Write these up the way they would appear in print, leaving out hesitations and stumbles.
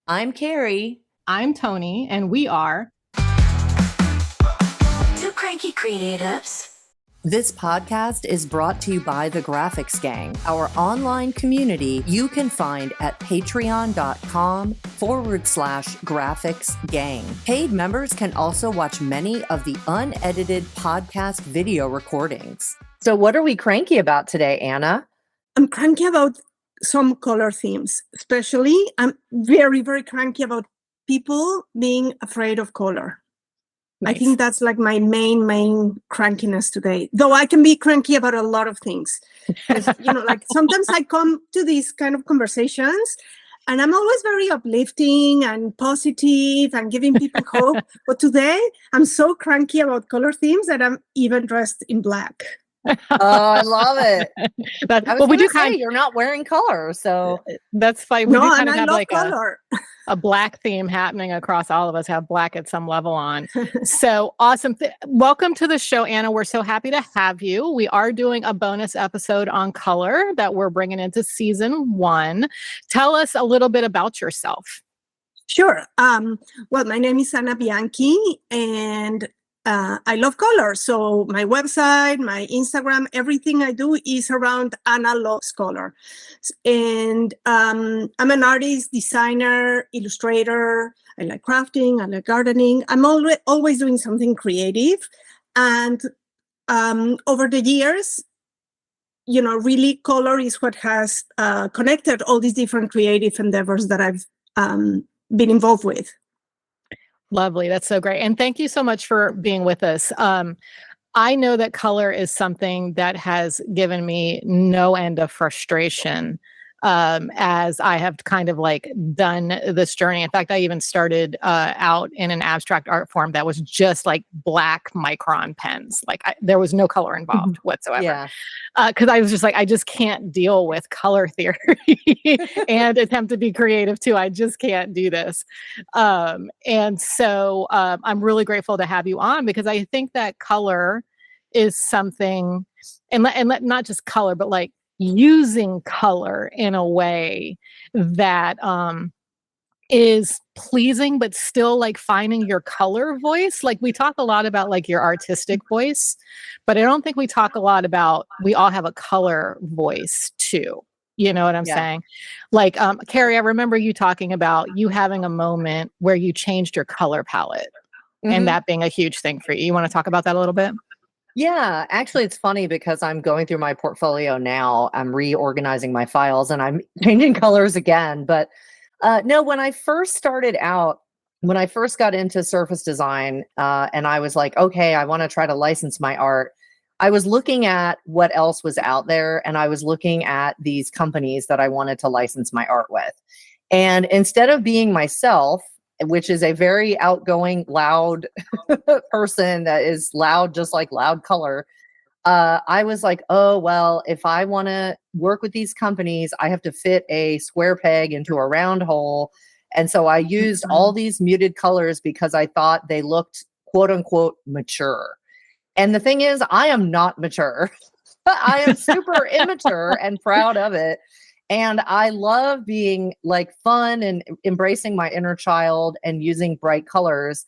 I'm Carrie. I'm Tony, and we are Two Cranky Creatives. This podcast is brought to you by the Graphics Gang, our online community you can find at patreon.com/graphics gang. Paid members can also watch many of the unedited podcast video recordings. So what are we cranky about today, Anna? I'm cranky about some color themes. Especially, I'm very, very cranky about people being afraid of color. Nice. I think that's like my main crankiness today. Though I can be cranky about a lot of things. Like sometimes I come to these kind of conversations and I'm always very uplifting and positive and giving people hope. But today I'm so cranky about color themes that I'm even dressed in black. Oh, I love it. But we do you're not wearing color, so that's funny. We do kind of have like color. a black theme happening across all of us, have black at some level on. So awesome. Welcome to the show, Anna. We're so happy to have you. We are doing a bonus episode on color that we're bringing into season 1. Tell us a little bit about yourself. Sure. Well, my name is Ana Bianchi, and I love color. So my website, my Instagram, everything I do is around Ana Loves Color. And I'm an artist, designer, illustrator. I like crafting, I like gardening. I'm always doing something creative. And over the years, really color is what has connected all these different creative endeavors that I've been involved with. Lovely. That's so great. And thank you so much for being with us. I know that color is something that has given me no end of frustration as I have kind of like done this journey. In fact, I even started out in an abstract art form that was just like black micron pens. Like there was no color involved whatsoever. Yeah. Because I was just like, I just can't deal with color theory and attempt to be creative too. I just can't do this. And so I'm really grateful to have you on because I think that color is something, and not just color, but like using color in a way that is pleasing, but still like finding your color voice. Like we talk a lot about like your artistic voice, but I don't think we talk a lot about, we all have a color voice too. You know what I'm saying? Like, Carrie, I remember you talking about you having a moment where you changed your color palette and that being a huge thing for you. You want to talk about that a little bit? Yeah, actually, it's funny because I'm going through my portfolio now. I'm reorganizing my files and I'm changing colors again. But no, when I first started out, when I first got into surface design and I was like, okay, I want to try to license my art. I was looking at what else was out there and I was looking at these companies that I wanted to license my art with. And instead of being myself, which is a very outgoing, loud person that is loud, just like loud color. I was like, oh, well, if I want to work with these companies, I have to fit a square peg into a round hole. And so I used all these muted colors because I thought they looked, quote unquote, mature. And the thing is, I am not mature. I am super immature and proud of it. And I love being like fun and embracing my inner child and using bright colors.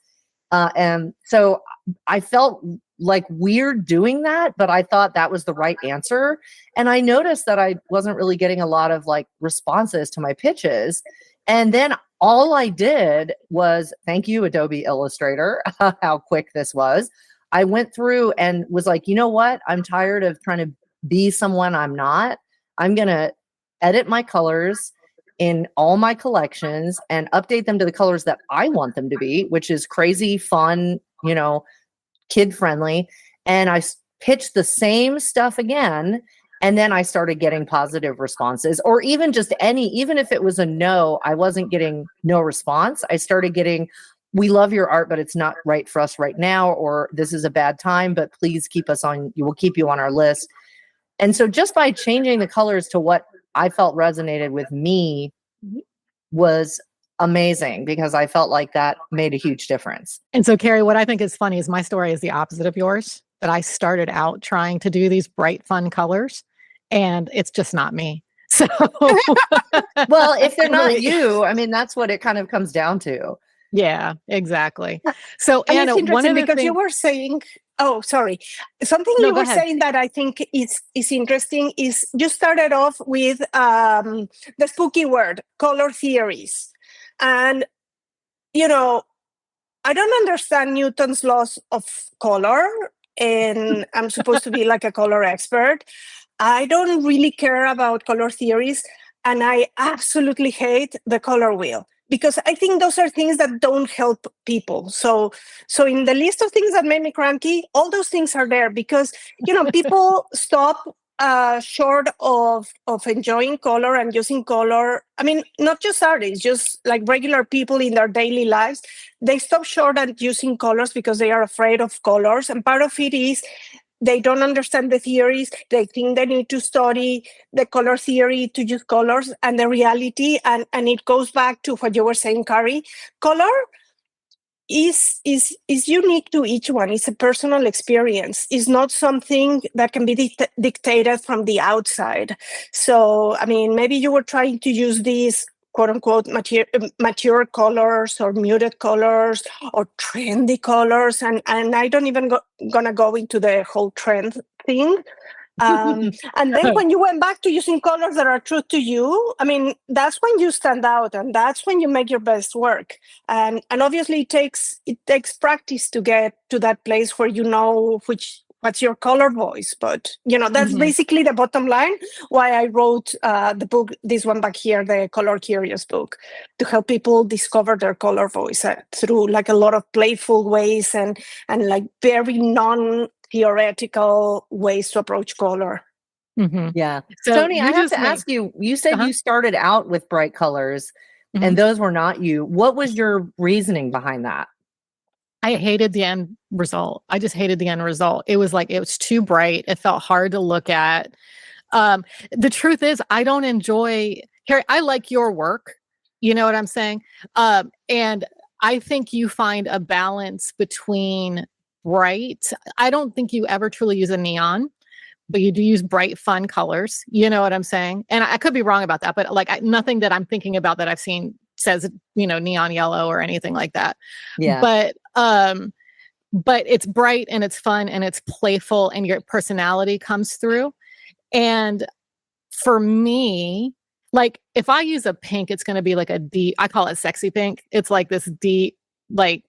And so I felt like weird doing that, but I thought that was the right answer. And I noticed that I wasn't really getting a lot of like responses to my pitches. And then all I did was, thank you, Adobe Illustrator, how quick this was. I went through and was like, you know what? I'm tired of trying to be someone I'm not. I'm going to edit my colors in all my collections and update them to the colors that I want them to be, which is crazy, fun, kid friendly. And I pitched the same stuff again. And then I started getting positive responses, or even just even if it was a no, I wasn't getting no response. I started getting, we love your art, but it's not right for us right now, or this is a bad time, but please we'll keep you on our list. And so just by changing the colors to what I felt resonated with me was amazing, because I felt like that made a huge difference. And so, Carrie, what I think is funny is my story is the opposite of yours, that I started out trying to do these bright, fun colors, and it's just not me. So, Well, if they're not you, I mean, that's what it kind of comes down to. yeah, exactly. So, And Anna, it's one interesting of the because you things. were saying, oh, sorry. Something No, you go were ahead. saying that I think is interesting is you started off with the spooky word, color theories. And, you know, I don't understand Newton's laws of color, and I'm supposed to be like a color expert. I don't really care about color theories, and I absolutely hate the color wheel because I think those are things that don't help people. So in the list of things that made me cranky, all those things are there because people stop short of enjoying color and using color. I mean, not just artists, just like regular people in their daily lives. They stop short at using colors because they are afraid of colors, and part of it is they don't understand the theories. They think they need to study the color theory to use colors and the reality. And it goes back to what you were saying, Carrie. Color is unique to each one. It's a personal experience. It's not something that can be dictated from the outside. So, I mean, maybe you were trying to use these quote unquote mature colors or muted colors or trendy colors. And I don't even gonna go into the whole trend thing. And then when you went back to using colors that are true to you, I mean, that's when you stand out and that's when you make your best work. And obviously it takes practice to get to that place where you know what's your color voice. But that's basically the bottom line why I wrote the book, this one back here, the Color Curious book, to help people discover their color voice through like a lot of playful ways and like very theoretical ways to approach color. Yeah. So Tony, I you have just to ask you, you said you started out with bright colors and those were not you. What was your reasoning behind that? I hated the end result. I just hated the end result. It was like, it was too bright. It felt hard to look at. The truth is, I don't enjoy, Carrie, I like your work. You know what I'm saying? And I think you find a balance between bright. I don't think you ever truly use a neon, but you do use bright, fun colors. You know what I'm saying? And I could be wrong about that, but like nothing that I'm thinking about that I've seen says, neon yellow or anything like that. Yeah. But it's bright and it's fun and it's playful and your personality comes through. And for me, like if I use a pink, it's going to be like a deep, I call it sexy pink. It's like this deep, like,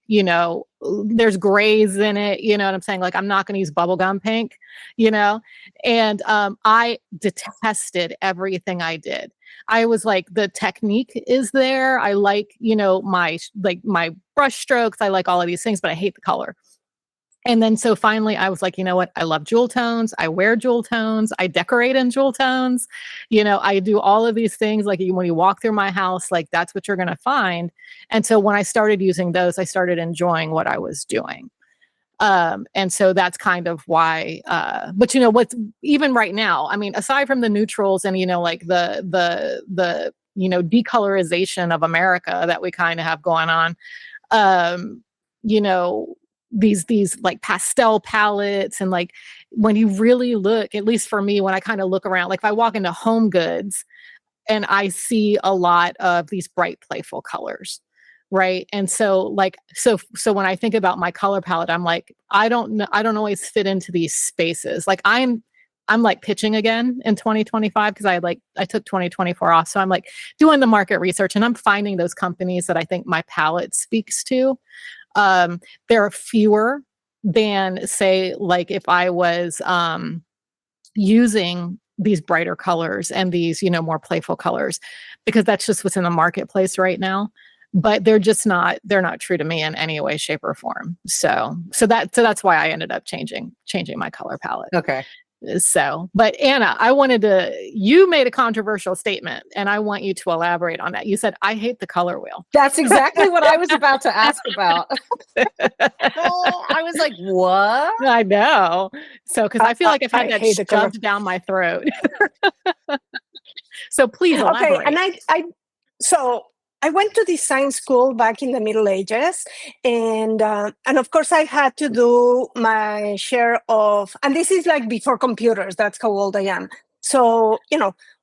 there's grays in it. You know what I'm saying? Like I'm not going to use bubblegum pink, and I detested everything I did. I was like, the technique is there. I like, my brush strokes. I like all of these things, but I hate the color. And then so finally I was like, you know what? I love jewel tones. I wear jewel tones. I decorate in jewel tones. I do all of these things. Like when you walk through my house, like that's what you're going to find. And so when I started using those, I started enjoying what I was doing. And so that's kind of why, but what's even right now, I mean, aside from the neutrals and, like the decolorization of America that we kind of have going on, these like pastel palettes and like when you really look, at least for me, when I kind of look around, like if I walk into Home Goods and I see a lot of these bright, playful colors. Right. And so so when I think about my color palette, I'm like, I don't always fit into these spaces. Like I'm like pitching again in 2025 because I took 2024 off. So I'm like doing the market research and I'm finding those companies that I think my palette speaks to. There are fewer than say, like if I was using these brighter colors and these, more playful colors, because that's just what's in the marketplace right now. But they're not true to me in any way, shape, or form. So that's why I ended up changing my color palette. Okay. So, but Anna, you made a controversial statement and I want you to elaborate on that. You said, I hate the color wheel. That's exactly what I was about to ask about. I was like, what? I know. So, because I feel like I've had that shoved down my throat. So please elaborate. Okay, I went to design school back in the Middle Ages, and of course I had to do my share of, and this is like before computers. That's how old I am. So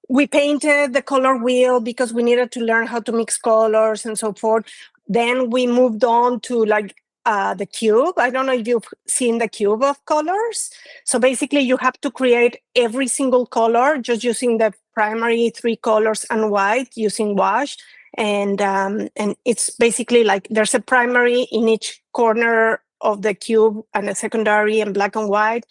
we painted the color wheel because we needed to learn how to mix colors and so forth. Then we moved on to like the cube. I don't know if you've seen the cube of colors. So basically you have to create every single color just using the primary 3 colors and white using wash. And it's basically like there's a primary in each corner of the cube and a secondary and black and white.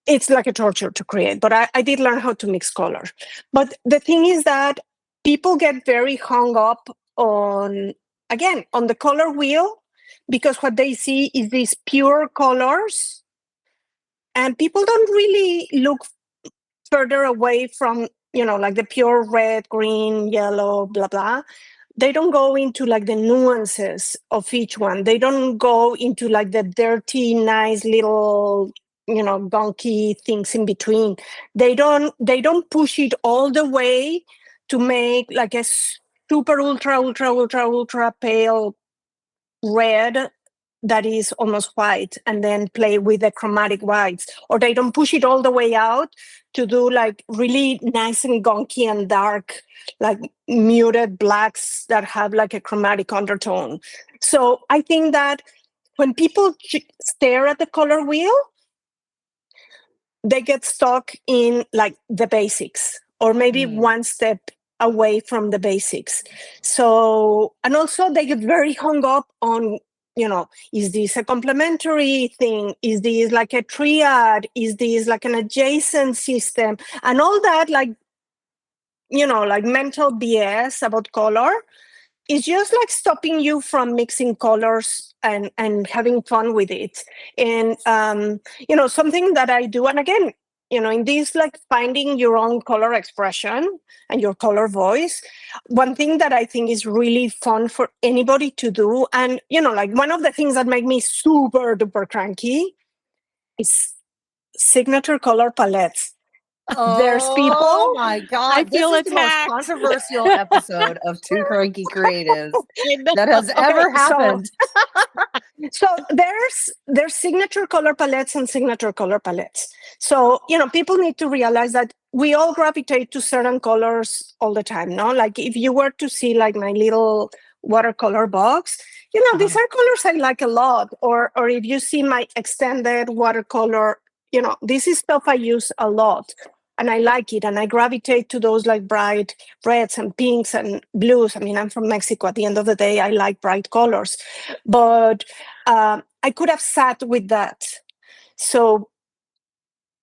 It's like a torture to create, but I did learn how to mix colors. But the thing is that people get very hung up on, again, on the color wheel, because what they see is these pure colors, and people don't really look further away from, like the pure red, green, yellow, blah, blah. They don't go into like the nuances of each one. They don't go into like the dirty, nice little, gunky things in between. They don't push it all the way to make like a super ultra pale red that is almost white, and then play with the chromatic whites. Or they don't push it all the way out to do like really nice and gunky and dark, like muted blacks that have like a chromatic undertone. So I think that when people stare at the color wheel, they get stuck in like the basics, or maybe one step away from the basics. So, and also they get very hung up on, is this a complementary thing? Is this like a triad? Is this like an adjacent system? And all that, like, like mental BS about color is just like stopping you from mixing colors and having fun with it. And, something that I do, and again, in this, like finding your own color expression and your color voice, one thing that I think is really fun for anybody to do, and, like one of the things that make me super duper cranky is signature color palettes. There's people. Oh my God. I feel this is attacked. the most controversial episode of Two Cranky Creatives that has ever happened. So there's signature color palettes and signature color palettes. So, people need to realize that we all gravitate to certain colors all the time, no? Like if you were to see like my little watercolor box, these are colors I like a lot. Or if you see my extended watercolor, this is stuff I use a lot. And I like it, and I gravitate to those like bright reds and pinks and blues. I mean, I'm from Mexico. At the end of the day, I like bright colors. But I could have sat with that. So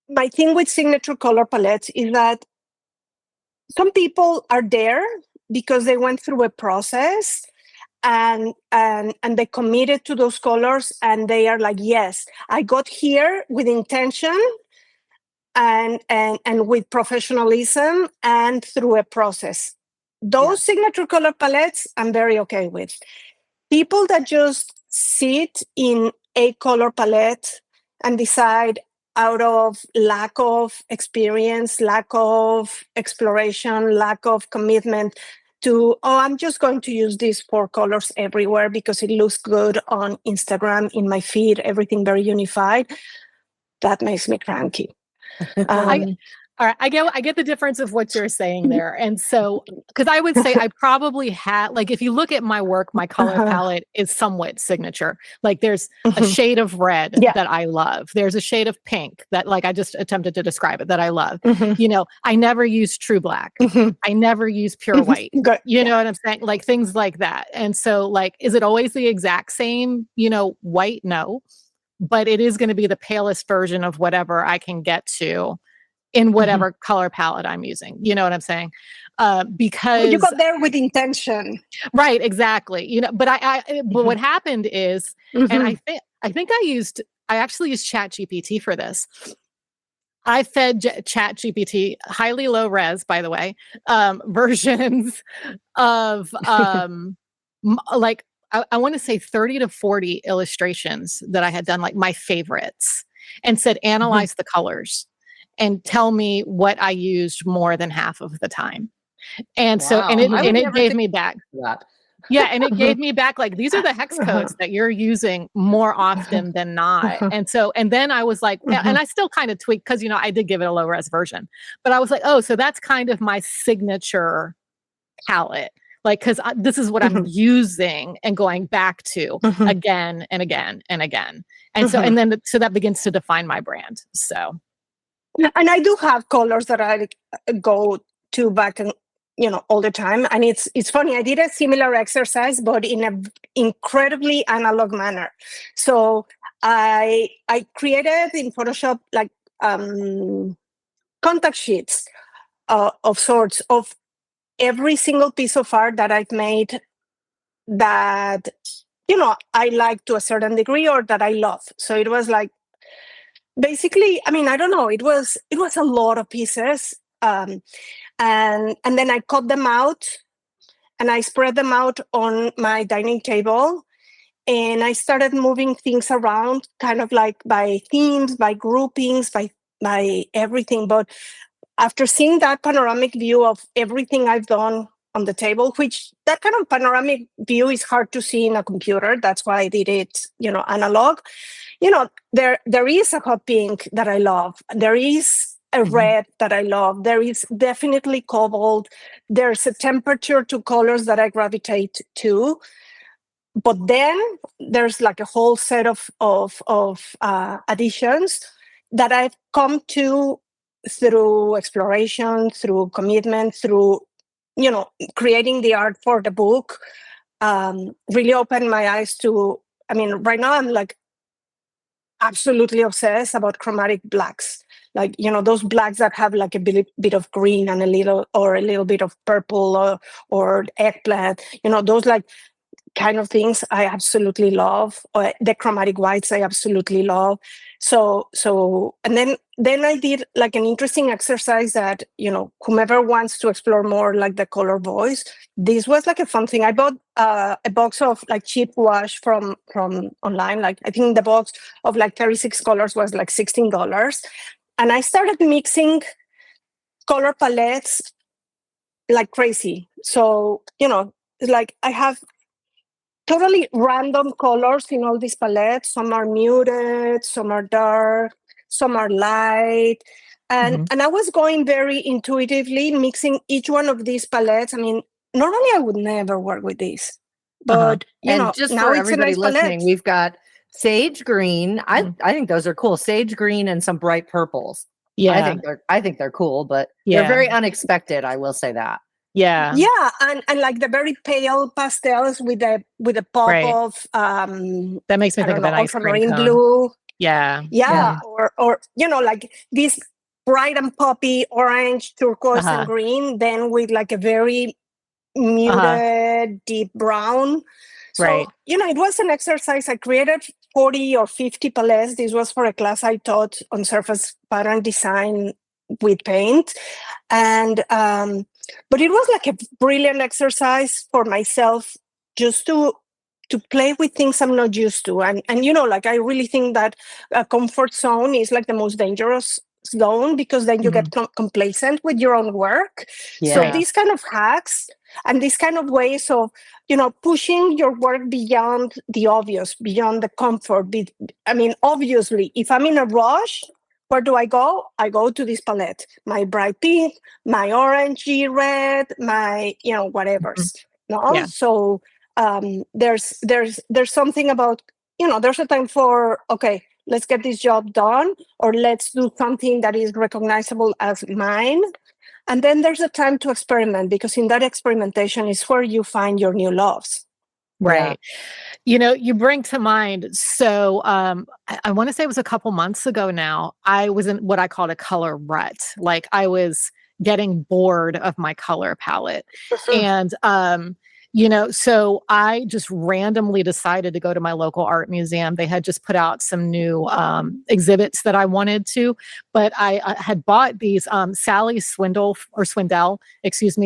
my thing with signature color palettes is that some people are there because they went through a process and they committed to those colors, and they are like, yes, I got here with intention and with professionalism and through a process. Those signature color palettes I'm very okay with. People that just sit in a color palette and decide out of lack of experience, lack of exploration, lack of commitment to, I'm just going to use these 4 colors everywhere because it looks good on Instagram, in my feed, everything very unified. That makes me cranky. All right, I get the difference of what you're saying there. And so, because I would say I probably had, like, if you look at my work, my color palette is somewhat signature. Like there's a shade of red that I love. There's a shade of pink that, like, I just attempted to describe it, that I love. I never use true black. I never use pure white. You know what I'm saying? Like things like that. And so, like, is it always the exact same, white? No. But it is going to be the palest version of whatever I can get to in whatever color palette I'm using. You know what I'm saying? Because you got there with intention. Right, exactly. But but what happened is, and I think I actually used ChatGPT for this. I fed ChatGPT highly low res, by the way, versions of like I want to say 30 to 40 illustrations that I had done, like my favorites, and said, analyze the colors and tell me what I used more than half of the time. And so, and it gave me back. Yeah, and it gave me back like, these are the hex codes that you're using more often than not. And then I was like, and I still kind of tweaked because, I did give it a low res version, but I was like, oh, so that's kind of my signature palette. Like, because this is what I'm using and going back to again and again and again. And so that begins to define my brand. So. And I do have colors that I go to back and all the time. And it's funny. I did a similar exercise, but in an incredibly analog manner. So I created in Photoshop like contact sheets of sorts of every single piece of art that I've made that I like to a certain degree or that I love. So it was like, basically, I mean, I don't know. It was a lot of pieces, and then I cut them out, and I spread them out on my dining table, and I started moving things around, kind of like by themes, by groupings, by everything. But after seeing that panoramic view of everything I've done on the table, which that kind of panoramic view is hard to see in a computer. That's why I did it, analog. There is a hot pink that I love. There is a red that I love. There is definitely cobalt. There's a temperature to colors that I gravitate to. But then there's like a whole set of additions that I've come to through exploration, through commitment, through creating the art for the book. Really opened my eyes to. I mean, right now I'm like absolutely obsessed about chromatic blacks, like those blacks that have like a bit of green and a little bit of purple or eggplant, those like kind of things I absolutely love. Or the chromatic whites I absolutely love. So and then I did like an interesting exercise that whomever wants to explore more like the color voice, this was like a fun thing. I bought a box of like cheap wash from online. Like I think the box of like 36 colors was like $16, and I started mixing color palettes like crazy. So it's like I have totally random colors in all these palettes. Some are muted, some are dark, some are light. And I was going very intuitively, mixing each one of these palettes. I mean, normally I would never work with these. But, and just now for it's everybody a nice listening, palette. we've got sage green. I think those are cool. Sage green and some bright purples. Yeah. I think they're cool, but they're very unexpected. I will say that. Yeah. Yeah, and like the very pale pastels with a pop of that makes me think of an ice cream ultramarine cone. blue. Yeah. Or like this bright and poppy orange, turquoise, and green, then with like a very muted deep brown. So it was an exercise. I created 40 or 50 palettes. This was for a class I taught on surface pattern design with paint, and but it was like a brilliant exercise for myself just to play with things I'm not used to. And like I really think that a comfort zone is like the most dangerous zone, because then you get complacent with your own work. So these kind of hacks and these kind of ways of pushing your work beyond the obvious, beyond the comfort. I mean, obviously, if I'm in a rush, where do I go? I go to this palette, my bright pink, my orangey red, my whatever's. So there's something about there's a time for, okay, let's get this job done, or let's do something that is recognizable as mine. And then there's a time to experiment, because in that experimentation is where you find your new loves. Right. You bring to mind, so I want to say it was a couple months ago now, I was in what I called a color rut. Like I was getting bored of my color palette. And so I just randomly decided to go to my local art museum. They had just put out some new exhibits that I wanted to, but I had bought these Sally Swindell,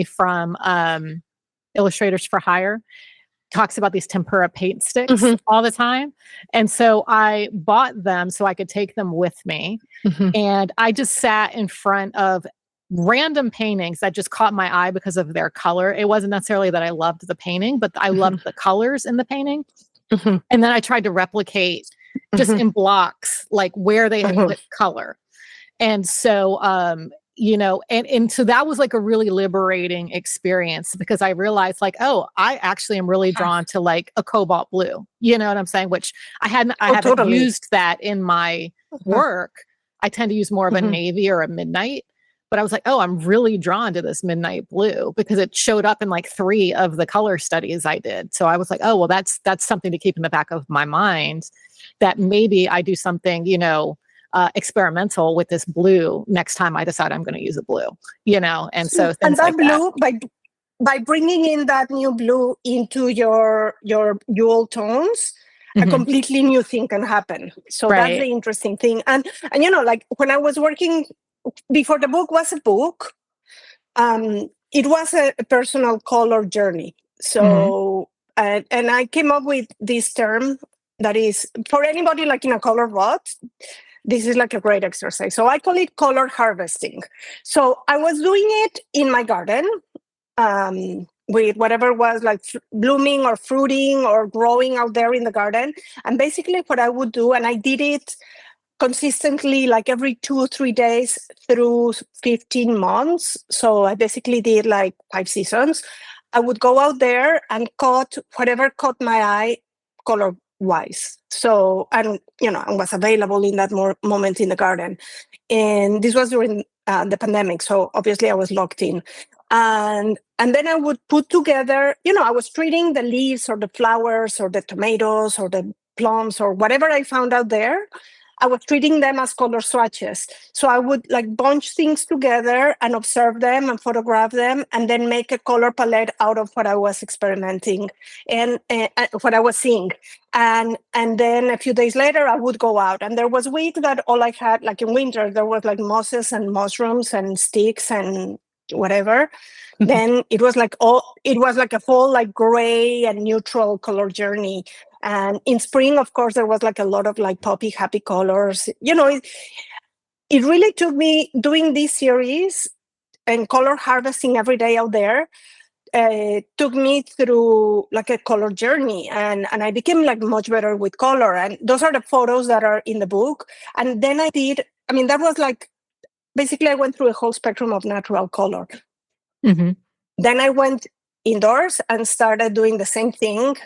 from Illustrators for Hire. Talks about these tempera paint sticks all the time. And so I bought them so I could take them with me. And I just sat in front of random paintings that just caught my eye because of their color. It wasn't necessarily that I loved the painting, but I loved the colors in the painting. And then I tried to replicate just in blocks, like where they had put color. And so, and so that was like a really liberating experience, because I realized like, oh, I actually am really drawn to like a cobalt blue, you know what I'm saying? Which I haven't totally. used that in my work. I tend to use more of a navy or a midnight, but I was like, oh, I'm really drawn to this midnight blue because it showed up in like 3 of the color studies I did. So I was like, oh, well, that's something to keep in the back of my mind, that maybe I do something, experimental with this blue next time I decide I'm going to use a blue, and so things and that like blue, by bringing in that new blue into your dual tones, a completely new thing can happen. So that's the interesting thing. And like when I was working before the book was a book, it was a personal color journey. So and I came up with this term that is for anybody like in a color rut. This is like a great exercise. So I call it color harvesting. So I was doing it in my garden with whatever was like blooming or fruiting or growing out there in the garden. And basically what I would do, and I did it consistently like every 2 or 3 days through 15 months. So I basically did like 5 seasons. I would go out there and cut whatever caught my eye color wise. So, and I was available in that moment in the garden. And this was during the pandemic. So obviously I was locked in. And then I would put together, I was treating the leaves or the flowers or the tomatoes or the plums or whatever I found out there. I was treating them as color swatches. So I would like bunch things together and observe them and photograph them and then make a color palette out of what I was experimenting and what I was seeing. And then a few days later, I would go out. And there was week that all I had, like in winter, there was like mosses and mushrooms and sticks and whatever. Then it was like a full like gray and neutral color journey. And in spring, of course, there was like a lot of like poppy, happy colors. It really took me doing this series and color harvesting every day out there. Took me through like a color journey, and I became like much better with color. And those are the photos that are in the book. And then that was like, basically I went through a whole spectrum of natural color. Then I went indoors and started doing the same thing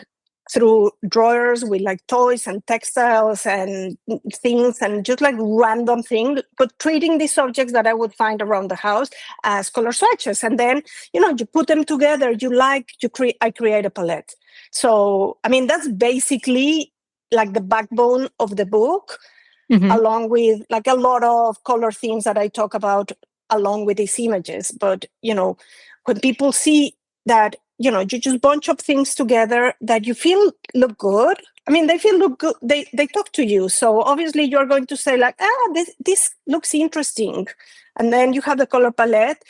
through drawers with like toys and textiles and things and just like random things, but treating these objects that I would find around the house as color swatches. And then, you put them together, I create a palette. So, that's basically like the backbone of the book, along with like a lot of color themes that I talk about along with these images. But, when people see that, you just bunch of things together that you feel look good. They look good. They talk to you. So obviously you're going to say like, this looks interesting. And then you have the color palette.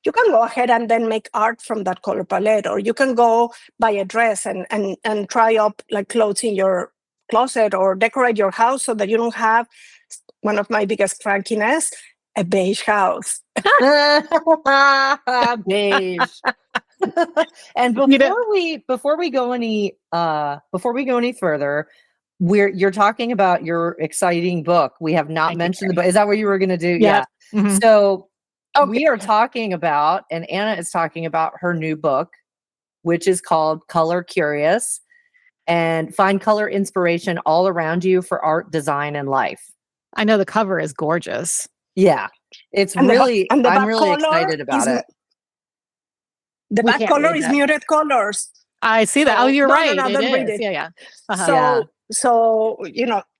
You can go ahead and then make art from that color palette, or you can go buy a dress and try up like clothes in your closet or decorate your house so that you don't have one of my biggest crankiness, a beige house. Beige. And before we go any further, you're talking about your exciting book. We have not mentioned the book. Is that what you were going to do? Yeah. So we are talking about, and Anna is talking about her new book, which is called Color Curious, and find color inspiration all around you for art, design, and life. I know the cover is gorgeous. Yeah, I'm really excited about it. The back color is muted colors. I see that. Oh, you're right. It read is. it. Yeah. So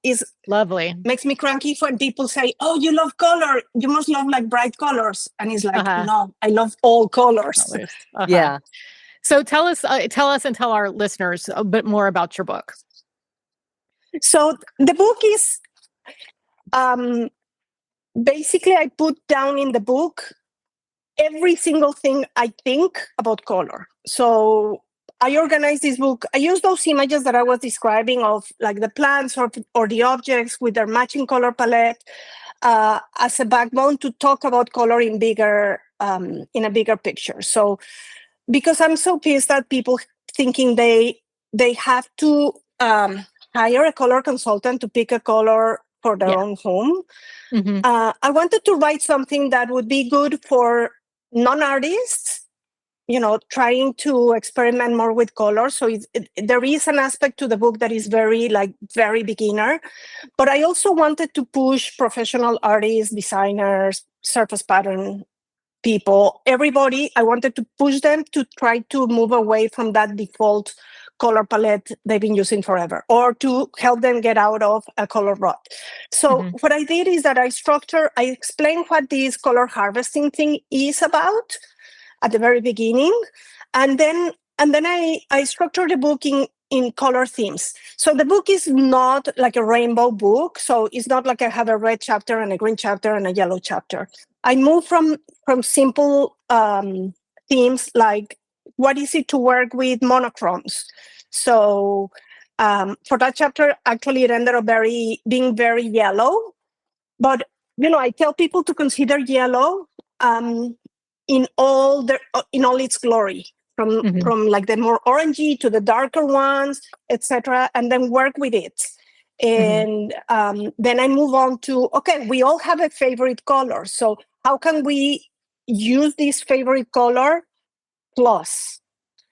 it's lovely. Makes me cranky when people say, "Oh, you love color. You must love like bright colors." And it's like, no, I love all colors. Yeah. So tell us and tell our listeners a bit more about your book. So the book is basically I put down in the book every single thing I think about color. So I organized this book. I used those images that I was describing of like the plants or the objects with their matching color palette as a backbone to talk about color in bigger in a bigger picture. So because I'm so pissed at people thinking they have to hire a color consultant to pick a color for their own home. Mm-hmm. I wanted to write something that would be good for non-artists, trying to experiment more with color. So there is an aspect to the book that is very beginner, but I also wanted to push professional artists, designers, surface pattern people, everybody. I wanted to push them to try to move away from that default color palette they've been using forever, or to help them get out of a color rut. So what I did is that I explained what this color harvesting thing is about at the very beginning, and then I structured the book in color themes. So the book is not like a rainbow book. So it's not like I have a red chapter and a green chapter and a yellow chapter. I move from simple themes like, what is it to work with monochromes? So for that chapter, actually, it ended up being very yellow. But I tell people to consider yellow in all its glory, from like the more orangey to the darker ones, etc., and then work with it. And then I move on to, okay, we all have a favorite color. So how can we use this favorite color plus?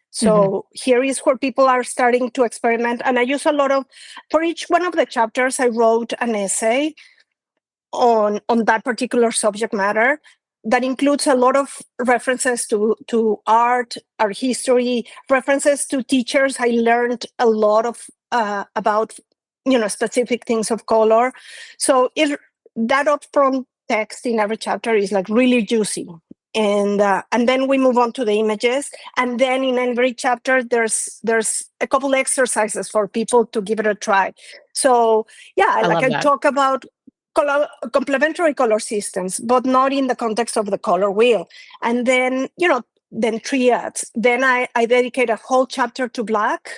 So here is where people are starting to experiment. And I use for each one of the chapters, I wrote an essay on that particular subject matter that includes a lot of references to art history, references to teachers. I learned a lot of about specific things of color. So that upfront text in every chapter is like really juicy. And then we move on to the images, and then in every chapter there's a couple exercises for people to give it a try. So I talk about complementary color systems, but not in the context of the color wheel. And then then triads. Then I dedicate a whole chapter to black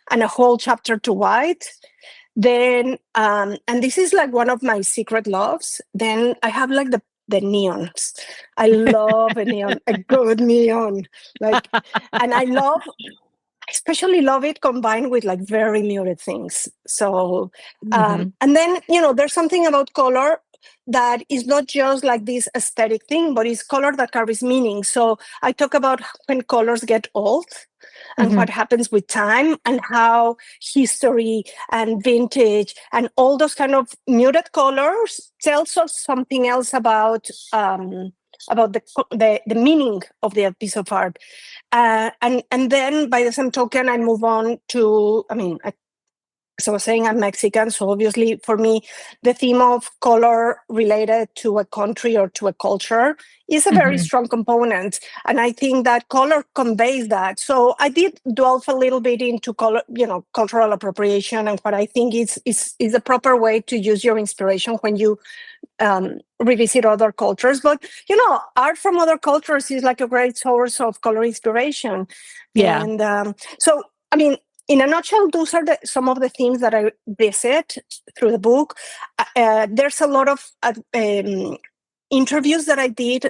and a whole chapter to white. Then and this is like one of my secret loves. Then I have like the neons. I love a neon, a good neon. And I especially love it combined with like very muted things. So, and then, there's something about color that is not just like this aesthetic thing, but it's color that carries meaning. So I talk about when colors get old and what happens with time, and how history and vintage and all those kind of muted colors tells us something else about the meaning of the piece of art. And then by the same token, I move on to, as I was saying, I'm Mexican. So obviously for me, the theme of color related to a country or to a culture is a very strong component. And I think that color conveys that. So I did delve a little bit into color, cultural appropriation, and what I think is the proper way to use your inspiration when you revisit other cultures. But art from other cultures is like a great source of color inspiration. Yeah. And so in a nutshell, those are some of the themes that I visit through the book. There's a lot of interviews that I did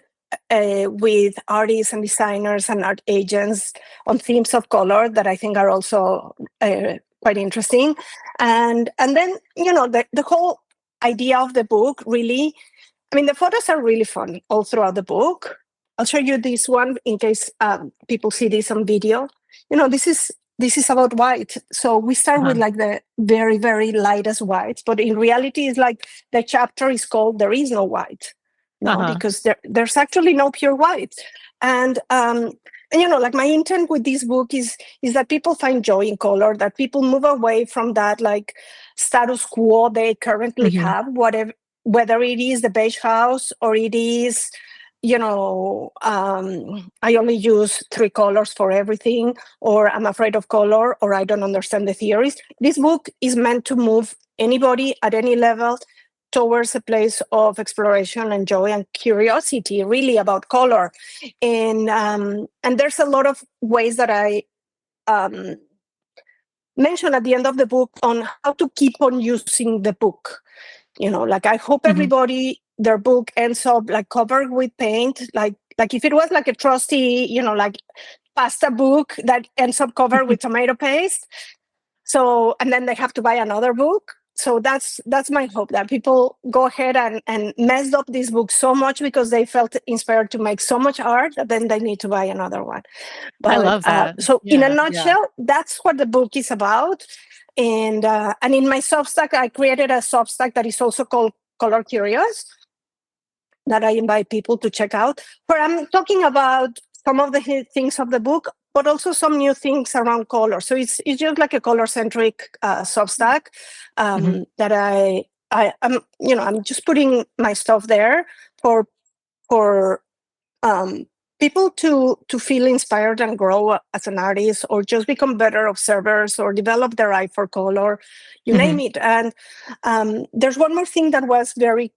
with artists and designers and art agents on themes of color that I think are also quite interesting. And then the whole idea of the book, really, the photos are really fun all throughout the book. I'll show you this one in case people see this on video. This is about white. So we start with like the very, very lightest whites, but in reality, it's like the chapter is called "There is no white," because there's actually no pure white. And like my intent with this book is that people find joy in color, that people move away from that like status quo they currently have, whether it is the beige house or it is I only use 3 colors for everything, or I'm afraid of color, or I don't understand the theories. This book is meant to move anybody at any level towards a place of exploration and joy and curiosity, really, about color. And there's a lot of ways that I mention at the end of the book on how to keep on using the book. I hope everybody, their book ends up like covered with paint, like Like if it was like a trusty, like pasta book that ends up covered with tomato paste. So, and then they have to buy another book. So that's my hope, that people go ahead and messed up this book so much because they felt inspired to make so much art that then they need to buy another one. But, I love that. So in a Yeah. nutshell, that's what the book is about. And in my Substack, I created a Substack that is also called Color Curious, that I invite people to check out, where I'm talking about some of the things of the book, but also some new things around color. So it's just like a color-centric Substack that I'm just putting my stuff there for people to feel inspired and grow as an artist, or just become better observers, or develop their eye for color, you name it. And there's one more thing that was very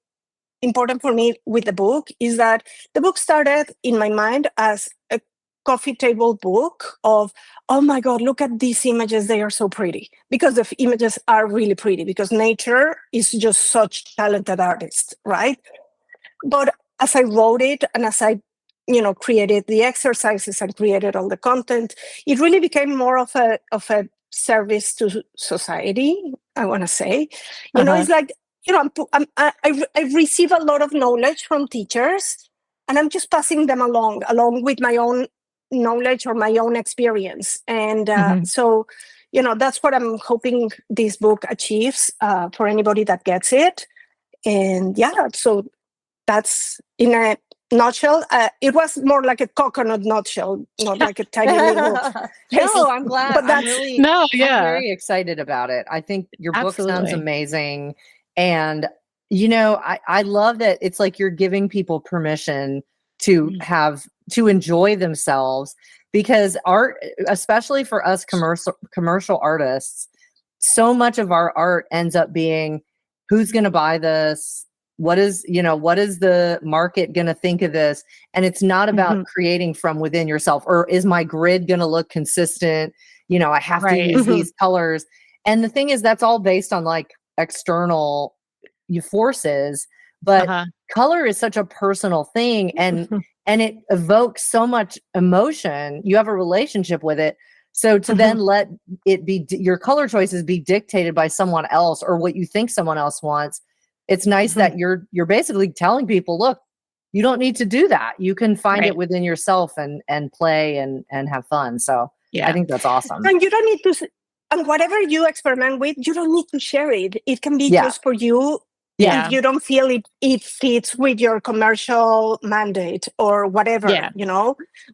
important for me with the book, is that the book started in my mind as a coffee table book of, oh my God, look at these images, they are so pretty. Because the images are really pretty, because nature is just such talented artists, right? But as I wrote it, and as I created the exercises and created all the content, it really became more of a service to society, I want to say. It's like, I receive a lot of knowledge from teachers, and I'm just passing them along with my own knowledge or my own experience. And so, that's what I'm hoping this book achieves for anybody that gets it. And yeah, so that's in a nutshell. It was more like a coconut nutshell, not like a tiny little. No, I'm glad. But I'm very excited about it. I think your book sounds amazing. And, I love that it's like you're giving people permission to enjoy themselves, because art, especially for us commercial artists, so much of our art ends up being, who's going to buy this? What is the market going to think of this? And it's not about creating from within yourself, or is my grid going to look consistent? I have to use these colors. And the thing is, that's all based on like external forces, but color is such a personal thing, and it evokes so much emotion. You have a relationship with it. So to then let it be, your color choices be dictated by someone else, or what you think someone else wants. It's nice that you're basically telling people, look, you don't need to do that. You can find it within yourself and play and have fun. So I think that's awesome. And you don't need to, and whatever you experiment with, you don't need to share it. It can be just for you. Yeah. If you don't feel it fits with your commercial mandate or whatever,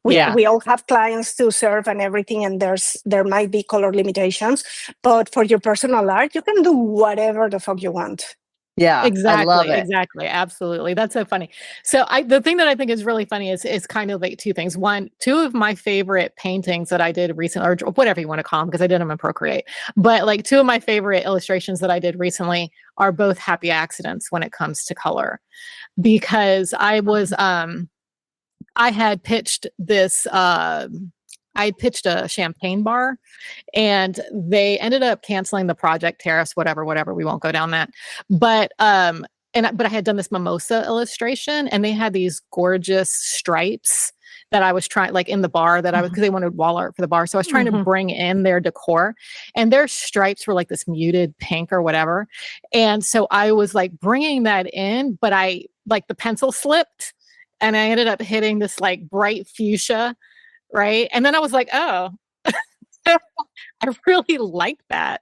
we all have clients to serve and everything, and there might be color limitations, but for your personal art, you can do whatever the fuck you want. Yeah, exactly. I love it. Exactly. Absolutely. That's so funny. So the thing that I think is really funny is kind of like two things. One, two of my favorite paintings that I did recently, or whatever you want to call them, because I did them in Procreate, but like two of my favorite illustrations that I did recently are both happy accidents when it comes to color, because I was, I had pitched this, I pitched a champagne bar, and they ended up canceling the project, tariffs, whatever, we won't go down that. But, but I had done this mimosa illustration, and they had these gorgeous stripes that I was trying, like in the bar that I was, because they wanted wall art for the bar. So I was trying to bring in their decor, and their stripes were like this muted pink or whatever. And so I was like bringing that in, but the pencil slipped, and I ended up hitting this like bright fuchsia. Right. And then I was like, oh, I really like that.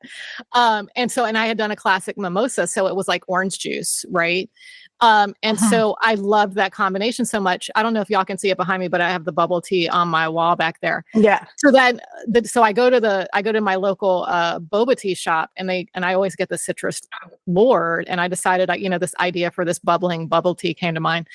And I had done a classic mimosa. So it was like orange juice. Right. So I loved that combination so much. I don't know if y'all can see it behind me, but I have the bubble tea on my wall back there. Yeah. So then, so I go to my local boba tea shop, and I always get the citrus lord. And I decided, this idea for this bubbling bubble tea came to mind.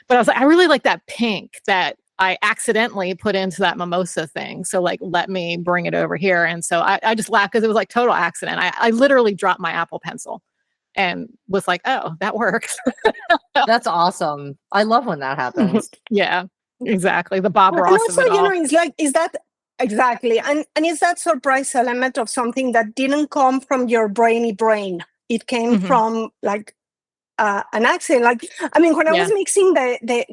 But I was like, I really like that pink that I accidentally put into that mimosa thing. So like, let me bring it over here. And so I just laughed, because it was like total accident. I literally dropped my Apple Pencil and was like, oh, that works. That's awesome. I love when that happens. Yeah, exactly. The Bob Ross. And also, it's like, is that exactly. And is that surprise element of something that didn't come from your brainy brain. It came from like an accident. Like, I mean, when I Yeah. was mixing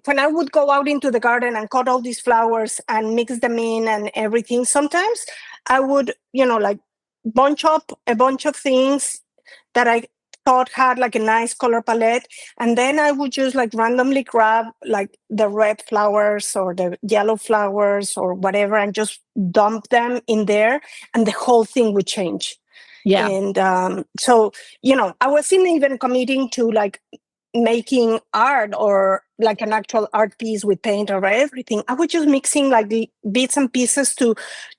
when I would go out into the garden and cut all these flowers and mix them in and everything, sometimes I would, like bunch up a bunch of things that I thought had like a nice color palette. And then I would just like randomly grab like the red flowers or the yellow flowers or whatever and just dump them in there, and the whole thing would change. Yeah. And so, I wasn't even committing to like making art or like an actual art piece with paint or everything. I was just mixing like the bits and pieces to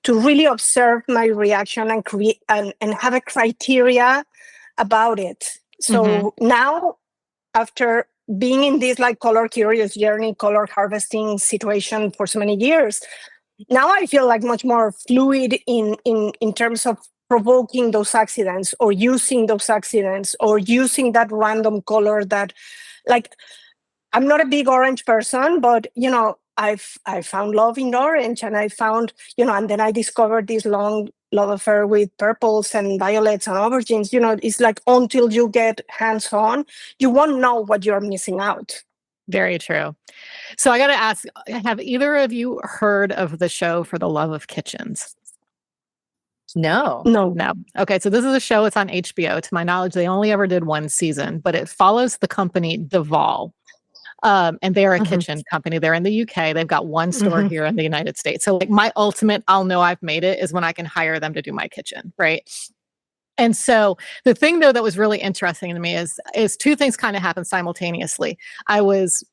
really observe my reaction and create and have a criteria about it. So now, after being in this like color curious journey, color harvesting situation for so many years, now I feel like much more fluid in terms of provoking those accidents or using those accidents or using that random color that, like, I'm not a big orange person, but I found love in orange, and I found, and then I discovered this long love affair with purples and violets and aubergines. It's like until you get hands-on, you won't know what you're missing out. Very true. So I got to ask, have either of you heard of the show For the Love of Kitchens? No. No. Okay, so this is a show. It's on HBO. To my knowledge, they only ever did one season, but it follows the company Duval. And they're a kitchen company. They're in the UK. They've got one store here in the United States. So like my ultimate, I'll know I've made it, is when I can hire them to do my kitchen, right? And so the thing, though, that was really interesting to me is two things kind of happened simultaneously. I was,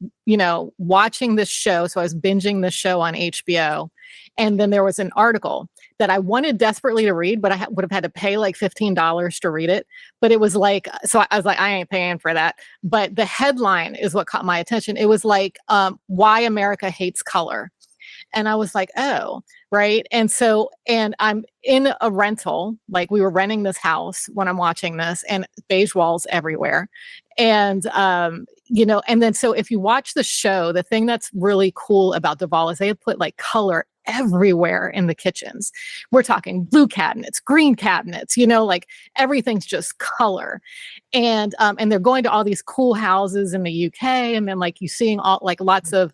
watching this show. So I was binging this show on HBO. And then there was an article that I wanted desperately to read, but I would have had to pay like $15 to read it. But it was like, so I was like, I ain't paying for that. But the headline is what caught my attention. It was like, Why America Hates Color. And I was like, oh, right. And so, and I'm in a rental, like we were renting this house when I'm watching this, and beige walls everywhere. And, and then so if you watch the show, the thing that's really cool about Duval is they have put like color everywhere in the kitchens. We're talking blue cabinets, green cabinets, like everything's just color. And they're going to all these cool houses in the UK. And then like you seeing all like lots of,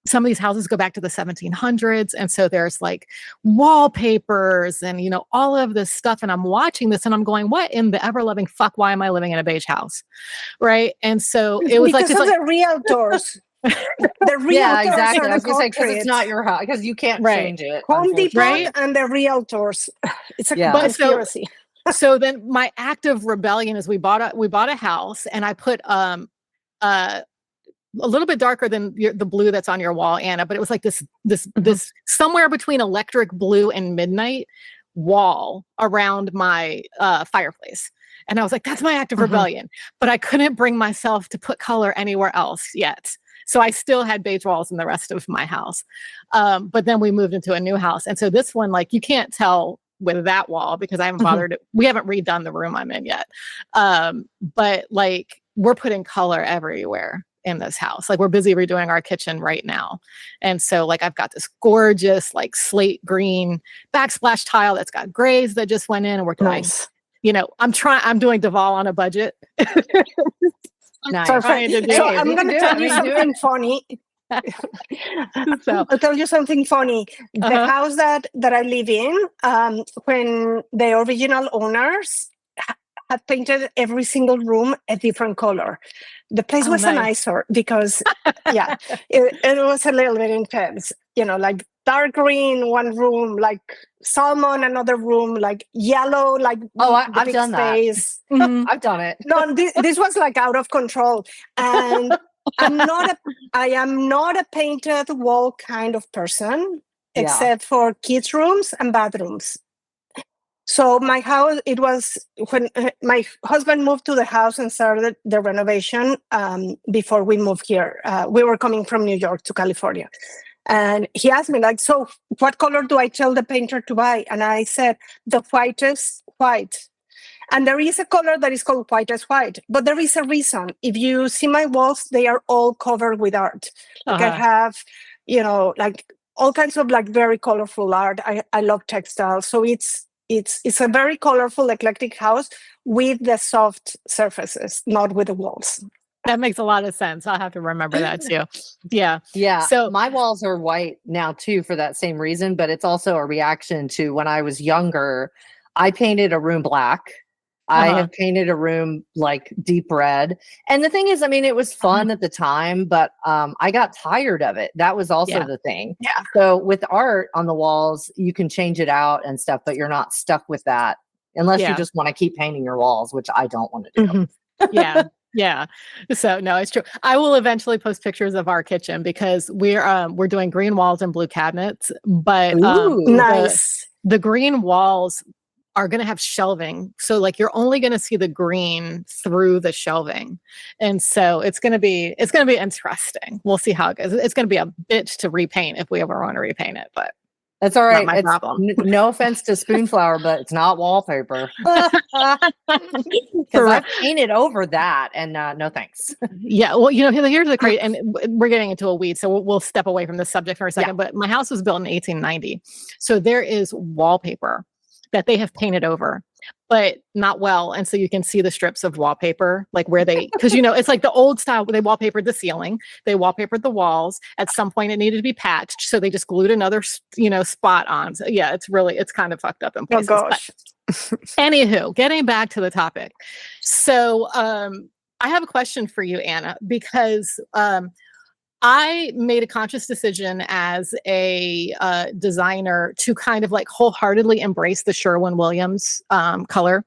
some of these houses go back to the 1700s. And so there's like wallpapers and, all of this stuff. And I'm watching this and I'm going, what in the ever loving fuck? Why am I living in a beige house? Right. And so it was because like, of the realtors. The realtors, yeah, exactly. are I was going to say, because culprits. it's not your house, because you can't change it. Home Depot unfortunately. and the realtors. It's a But conspiracy. So then my act of rebellion is we bought a house, and I put a little bit darker than the blue that's on your wall, Anna, but it was like this somewhere between electric blue and midnight wall around my fireplace. And I was like, that's my act of rebellion. But I couldn't bring myself to put color anywhere else yet. So I still had beige walls in the rest of my house. But then we moved into a new house. And so this one, like, you can't tell with that wall because I haven't bothered. We haven't redone the room I'm in yet. But like, we're putting color everywhere in this house. Like, we're busy redoing our kitchen right now. And so like, I've got this gorgeous, like slate green backsplash tile that's got grays that just went in, and we're doing, I'm doing Duval on a budget. Nice. So I'm going to tell you something funny. So I'll tell you something funny. The house that I live in, when the original owners had painted every single room a different color. The place was an eyesore because, it was a little bit intense. Like dark green one room, like salmon another room, like yellow, like I've done space. That. I've done it. No, this was like out of control, and I am not a painted wall kind of person, except for kids' rooms and bathrooms. So my house, it was when my husband moved to the house and started the renovation before we moved here. We were coming from New York to California. And he asked me, like, so what color do I tell the painter to buy? And I said, the whitest white. And there is a color that is called whitest white, but there is a reason. If you see my walls, they are all covered with art. Like I have, like all kinds of like very colorful art. I love textiles. So it's it's a very colorful, eclectic house with the soft surfaces, not with the walls. That makes a lot of sense. I'll have to remember that too. Yeah. Yeah. So my walls are white now too for that same reason, but it's also a reaction to when I was younger, I painted a room black. I have painted a room like deep red. And the thing is, I mean, it was fun at the time, but I got tired of it. That was also the thing. Yeah. So with art on the walls, you can change it out and stuff, but you're not stuck with that unless you just want to keep painting your walls, which I don't want to do. Yeah. Yeah. So no, it's true. I will eventually post pictures of our kitchen because we're doing green walls and blue cabinets, but Nice. the green walls are going to have shelving. So like you're only going to see the green through the shelving. And so it's going to be interesting. We'll see how it goes. It's going to be a bitch to repaint if we ever want to repaint it, but that's all right. Not my problem. No offense to Spoonflower, but it's not wallpaper. Because I've painted over that, and no thanks. Yeah, well, here's the crazy, and we're getting into a weed, so we'll step away from this subject for a second. But my house was built in 1890, so there is wallpaper that they have painted over, but not well. And so you can see the strips of wallpaper, like where because it's like the old style where they wallpapered the ceiling, they wallpapered the walls. At some point it needed to be patched. So they just glued another, spot on. So yeah, it's kind of fucked up in places. Oh gosh. Anywho, getting back to the topic. So I have a question for you, Ana, because I made a conscious decision as a designer to kind of like wholeheartedly embrace the Sherwin-Williams color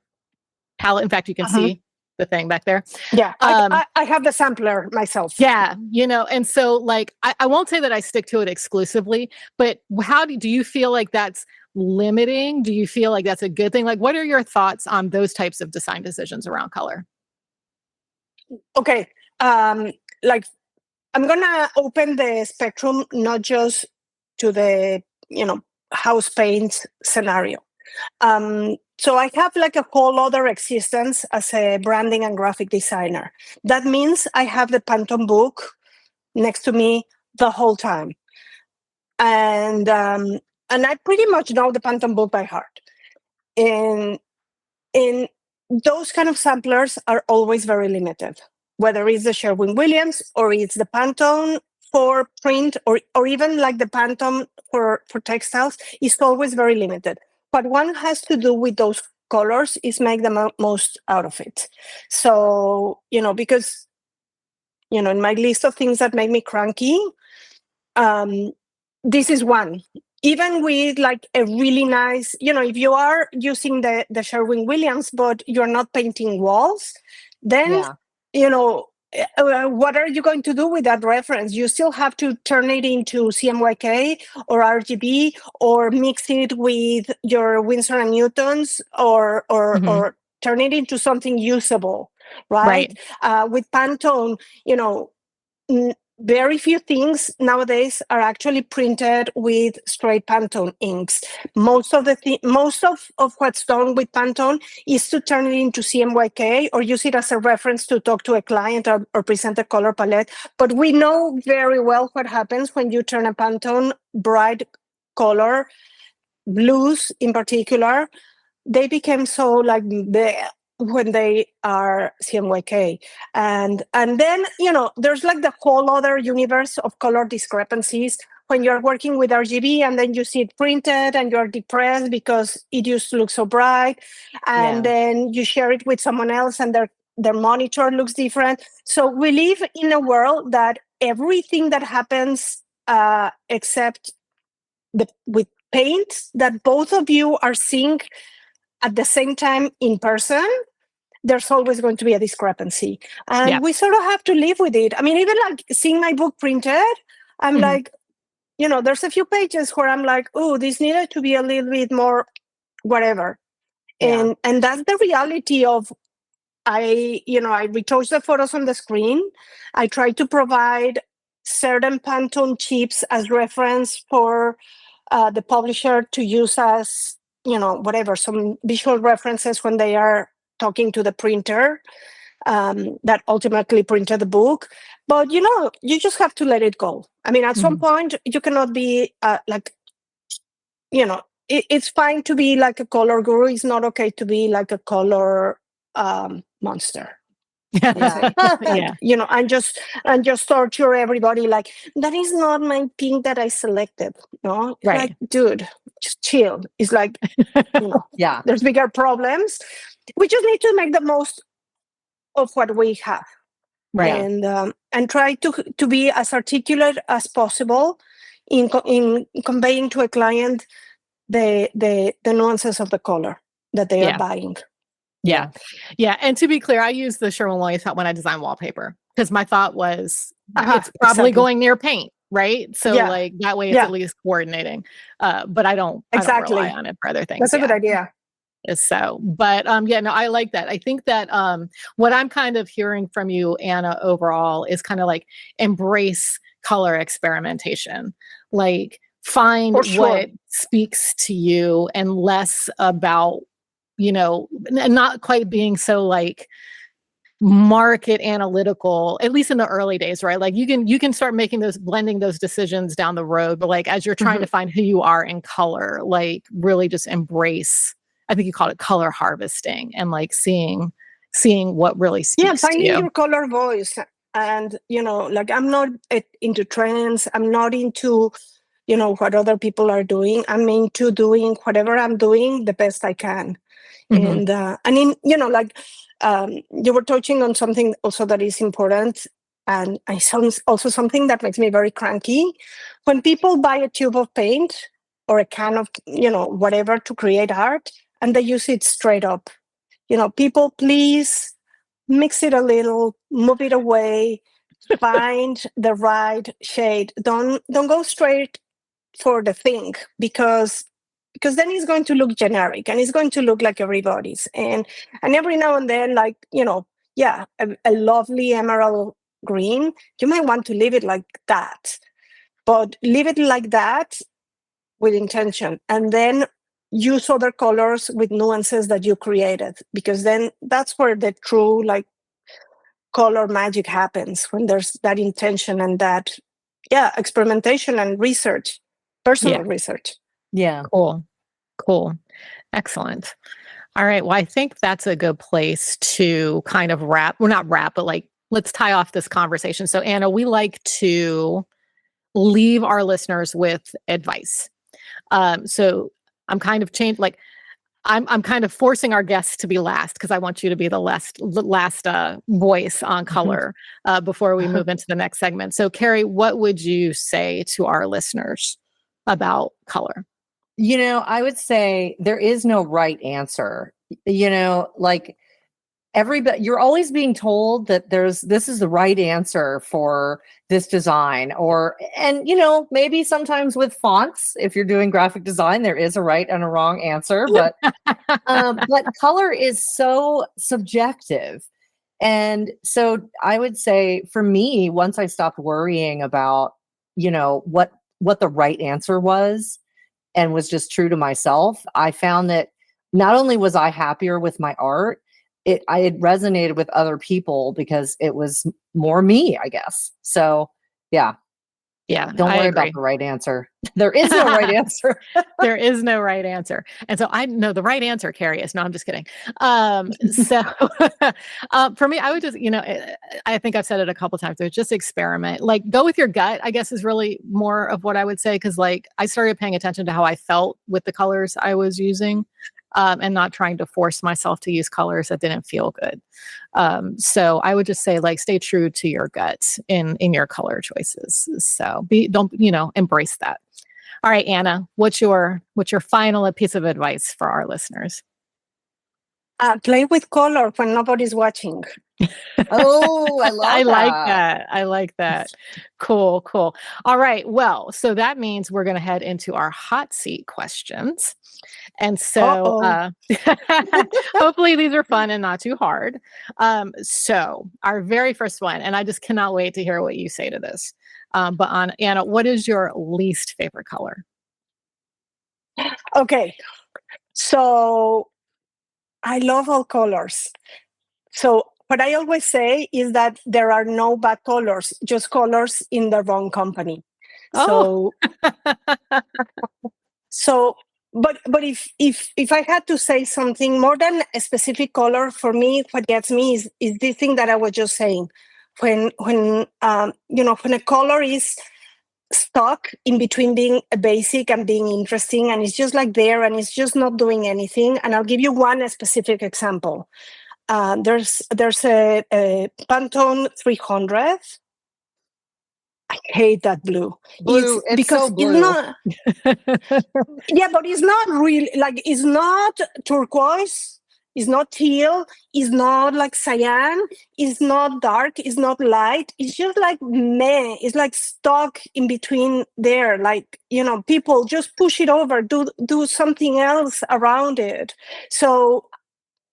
palette. In fact, you can see the thing back there. Yeah, I have the sampler myself. Yeah, and so like I won't say that I stick to it exclusively, but how do you feel like that's limiting? Do you feel like that's a good thing? Like, what are your thoughts on those types of design decisions around color? Okay, like I'm gonna open the spectrum, not just to the house paint scenario. So I have like a whole other existence as a branding and graphic designer. That means I have the Pantone book next to me the whole time, and I pretty much know the Pantone book by heart. In those kind of samplers are always very limited, whether it's the Sherwin-Williams or it's the Pantone for print or even like the Pantone for textiles, is always very limited. What one has to do with those colors is make the most out of it. So, because, in my list of things that make me cranky, this is one. Even with like a really nice, if you are using the Sherwin-Williams, but you're not painting walls, then, what are you going to do with that reference? You still have to turn it into CMYK or RGB or mix it with your Winsor and Newtons or turn it into something usable, right? With Pantone, very few things nowadays are actually printed with straight Pantone inks. Most of what's done with Pantone is to turn it into CMYK or use it as a reference to talk to a client or present a color palette. But we know very well what happens when you turn a Pantone bright color, blues in particular. They became so like when they are CMYK. And then, there's like the whole other universe of color discrepancies when you're working with RGB and then you see it printed and you're depressed because it used to look so bright. And then you share it with someone else and their monitor looks different. So we live in a world that everything that happens except with paint that both of you are seeing at the same time in person, there's always going to be a discrepancy. And we sort of have to live with it. I mean, even like seeing my book printed, I'm like, there's a few pages where I'm like, oh, this needed to be a little bit more whatever. And that's the reality of, I retouch the photos on the screen. I try to provide certain Pantone chips as reference for the publisher to use as, whatever, some visual references when they are talking to the printer that ultimately printed the book. But, you just have to let it go. I mean, at some point, you cannot be it's fine to be like a color guru. It's not okay to be like a color monster. Yeah. Yeah. And just torture everybody. Like, that is not my pink that I selected. No, It's Right. like, dude, just chill. It's like, Yeah. there's bigger problems. We just need to make the most of what we have, Right. and try to be as articulate as possible in conveying to a client the nuances of the color that they are buying. Yeah. And to be clear, I use the Sherwin-Williams font when I design wallpaper, because my thought was it's probably going near paint, right? So like that way it's at least coordinating. But I don't rely on it for other things. That's a good idea. So, but no, I like that. I think that what I'm kind of hearing from you, Ana, overall is kind of like embrace color experimentation. Like find what speaks to you, and less about, and not quite being so like market analytical, at least in the early days, right? Like you can start blending those decisions down the road, but like as you're trying to find who you are in color, like really just embrace, I think you called it color harvesting, and like seeing what really speaks to you. Finding your color voice. And like, I'm not into trends. I'm not into what other people are doing. I'm into doing whatever I'm doing the best I can. And in like you were touching on something also that is important, and I sounds also something that makes me very cranky. When people buy a tube of paint or a can of whatever to create art, and they use it straight up, people, please mix it a little, move it away, find the right shade. Don't go straight for the thing, because then it's going to look generic and it's going to look like everybody's. And every now and then, like, a lovely emerald green, you might want to leave it like that, but leave it like that with intention, and then use other colors with nuances that you created, because then that's where the true like color magic happens, when there's that intention and that experimentation and research, personal research. Yeah. Cool. Excellent. All right. Well, I think that's a good place to kind of not wrap, but like, let's tie off this conversation. So Ana, we like to leave our listeners with advice. So I'm kind of I'm kind of forcing our guests to be last, because I want you to be the last voice on color before we move into the next segment. So Carrie, what would you say to our listeners about color? I would say there is no right answer. Like everybody, you're always being told that this is the right answer for this design, and maybe sometimes with fonts, if you're doing graphic design, there is a right and a wrong answer, but color is so subjective. And so I would say, for me, once I stopped worrying about, what the right answer was, and was just true to myself, I found that not only was I happier with my art, it resonated with other people because it was more me, I guess. So yeah. Don't worry about the right answer. There is no right answer. There is no right answer. And so I know the right answer, Carrie, is no, I'm just kidding. So for me, I would just, I think I've said it a couple of times, there's just experiment, like go with your gut, I guess is really more of what I would say. Cause like I started paying attention to how I felt with the colors I was using. And not trying to force myself to use colors that didn't feel good. So I would just say, like, stay true to your gut in your color choices. So embrace that. All right, Ana, what's your final piece of advice for our listeners? Play with color when nobody's watching. Oh, I love that. I like that. Cool. All right. Well, so that means we're going to head into our hot seat questions. And so hopefully these are fun and not too hard. So our very first one, and I just cannot wait to hear what you say to this. But on Ana, what is your least favorite color? Okay. So I love all colors. So what I always say is that there are no bad colors, just colors in the wrong company. So but if I had to say something more than a specific color, for me, what gets me is this thing that I was just saying. When when a color is stuck in between being a basic and being interesting, and it's just like there, and it's just not doing anything. And I'll give you one specific example. There's a Pantone 300. I hate that blue. Blue, it's because so blue. it's not. Yeah, but it's not really like, it's not turquoise, it's not teal, it's not like cyan, it's not dark, it's not light. It's just like meh. It's like stuck in between there. Like, people just push it over, do something else around it. So,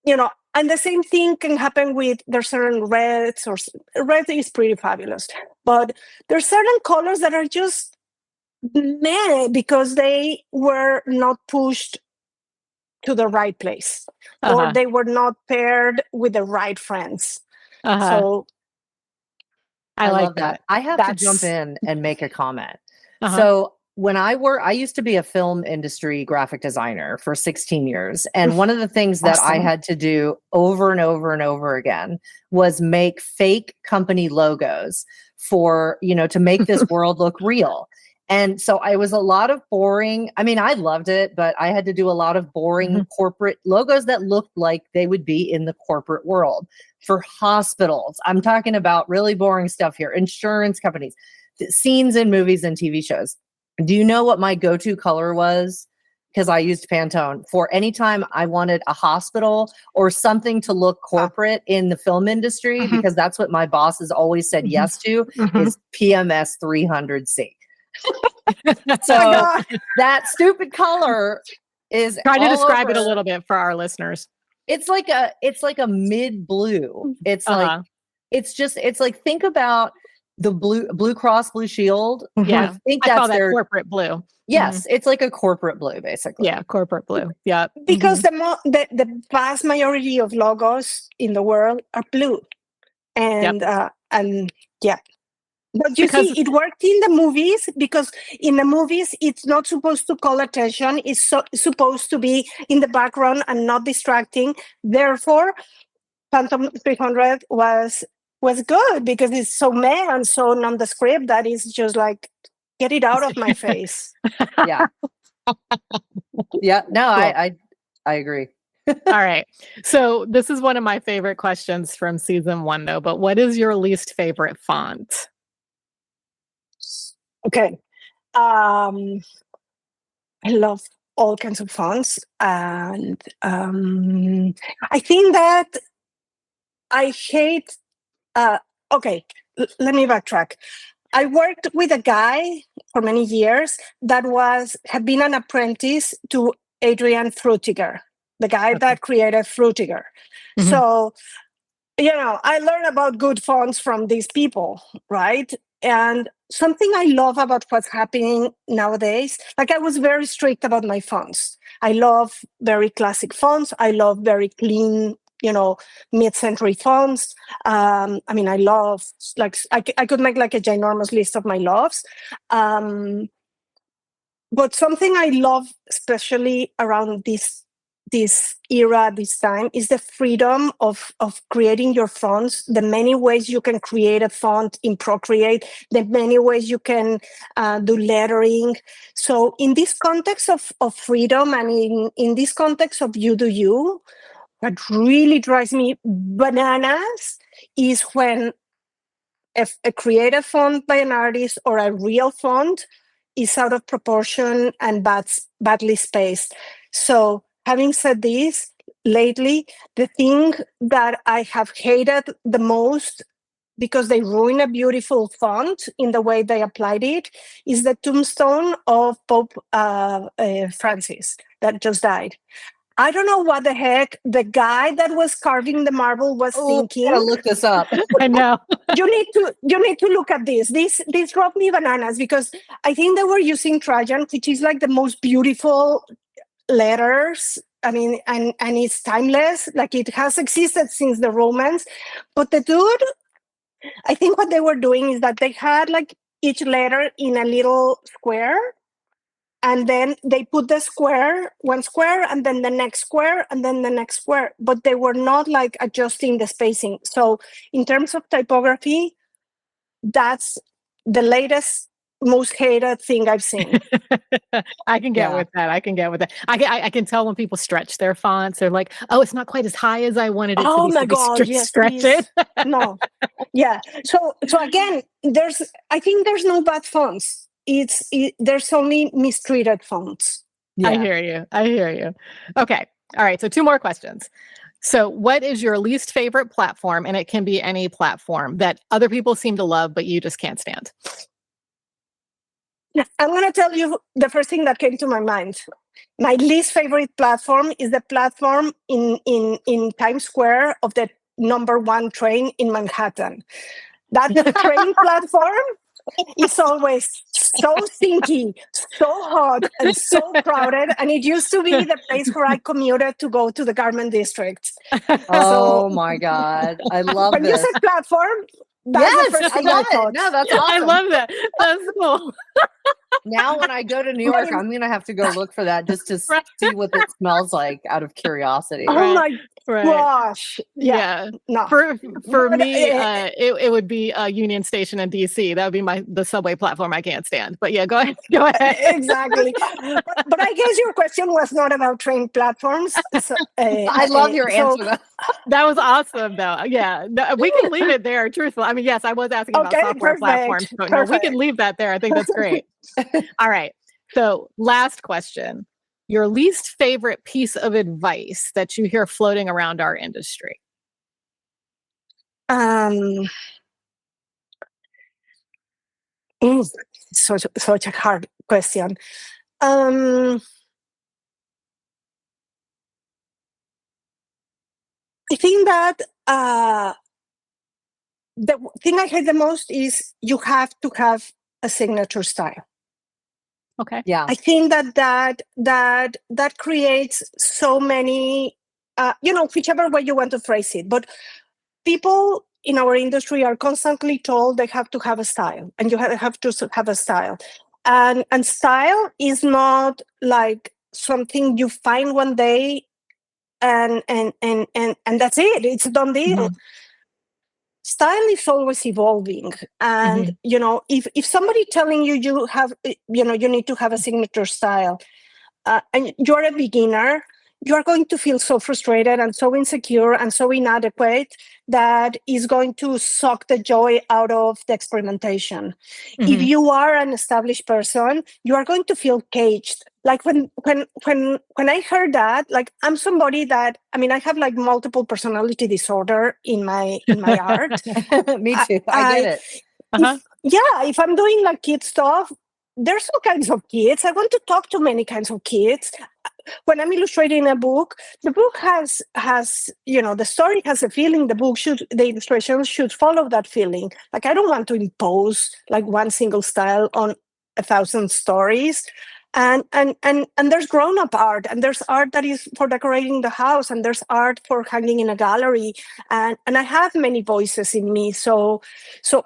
and the same thing can happen with, there's certain reds, or red is pretty fabulous, but there's certain colors that are just meh because they were not pushed to the right place, or they were not paired with the right friends. So I like love that. I have to jump in and make a comment. So when I used to be a film industry graphic designer for 16 years. And one of the things that I had to do over and over and over again was make fake company logos for, to make this world look real. And so I was a lot of boring. I mean, I loved it, but I had to do a lot of boring corporate logos that looked like they would be in the corporate world for hospitals. I'm talking about really boring stuff here. Insurance companies, scenes in movies and TV shows. Do you know what my go-to color was? Because I used Pantone for anytime I wanted a hospital or something to look corporate in the film industry, because that's what my boss has always said yes to, is PMS 300C. So that stupid color is. Try to describe it a little bit for our listeners. It's like a mid blue. It's like, it's like, think about the Blue Cross Blue Shield. Yeah, I think I that's call that their corporate blue. Yes, it's like a corporate blue, basically. Yeah, corporate blue. Yeah, because the vast majority of logos in the world are blue, and yeah. But you see, it worked in the movies, because in the movies, it's not supposed to call attention. It's supposed to be in the background and not distracting. Therefore, Phantom 300 was good, because it's so meh and so nondescript that it's just like, get it out of my face. Yeah. Yeah. No, cool. I agree. All right. So this is one of my favorite questions from season 1, though. But what is your least favorite font? Okay. I love all kinds of fonts. And I think that I hate... okay, let me backtrack. I worked with a guy for many years that had been an apprentice to Adrian Frutiger, the guy that created Frutiger. So, I learned about good fonts from these people, right? And something I love about what's happening nowadays, like, I was very strict about my fonts. I love very classic fonts. I love very clean, mid-century fonts. I mean, I love, like, I could make like a ginormous list of my loves. But something I love, especially around this era, this time, is the freedom of creating your fonts, the many ways you can create a font in Procreate, the many ways you can do lettering. So in this context of freedom, and in this context of you do you, what really drives me bananas is when a creative font by an artist or a real font is out of proportion and badly spaced. So having said this, lately, the thing that I have hated the most, because they ruin a beautiful font in the way they applied it, is the tombstone of Pope Francis that just died. I don't know what the heck the guy that was carving the marble was thinking. I gotta look this up. I know. You need to look at this. This drove me bananas, because I think they were using Trajan, which is like the most beautiful letters. I mean, and it's timeless. Like, it has existed since the Romans. But the dude, I think what they were doing is that they had like each letter in a little square, and then they put the square, one square, and then the next square, and then the next square. But they were not like adjusting the spacing. So in terms of typography, that's the latest, most hated thing I've seen. I can get Yeah. with that. I can get with that. I can tell when people stretch their fonts. They're like, oh, it's not quite as high as I wanted it to Oh be. my So they God, yes, stretch please. it. No. Yeah. So again, I think there's no bad fonts. There's only mistreated fonts. I Yeah. hear you. I hear you. Okay. All right. So 2 more questions. So what is your least favorite platform? And it can be any platform that other people seem to love, but you just can't stand. I'm going to tell you the first thing that came to my mind. My least favorite platform is the platform in Times Square of the #1 train in Manhattan. That train platform is always so stinky, so hot, and so crowded. And it used to be the place where I commuted to go to the Garment District. Oh my God. I love When you this. said platform, that's Yes, the first I thing I love it. thought. No, that's I awesome. love that. That's cool. Now when I go to New York, I'm going to have to go look for that just to Right. see what it smells like out of curiosity. Oh Right. my gosh. Yeah. No. For But, me, it would be Union Station in DC. That would be the subway platform I can't stand. But yeah, go ahead. Go ahead. Exactly. But I guess your question was not about train platforms. So, I love your answer though. That was awesome, though. Yeah, no, we can leave it there. Truthful. I mean, yes, I was asking about Okay, software platforms, but no, we can leave that there. I think that's great. All right. So, last question: your least favorite piece of advice that you hear floating around our industry? Such a hard question. I think that the thing I hate the most is you have to have a signature style. Okay. Yeah. I think that creates so many, whichever way you want to phrase it. But people in our industry are constantly told they have to have a style, and you have to have a style. And style is not like something you find one day and that's it. It's a done deal. Mhm. Style is always evolving, and if somebody telling you have you need to have a signature style, and you're a beginner, you are going to feel so frustrated and so insecure and so inadequate that is going to suck the joy out of the experimentation. If you are an established person, you are going to feel caged. Like when I heard that, like I'm somebody that, I mean, I have like multiple personality disorder in my art. Me too. I get it. If I'm doing like kid stuff, there's all kinds of kids. I want to talk to many kinds of kids. When I'm illustrating a book, the book has the story has a feeling. The illustrations should follow that feeling. Like I don't want to impose like one single style on 1,000 stories. And there's grown-up art, and there's art that is for decorating the house, and there's art for hanging in a gallery, and I have many voices in me. So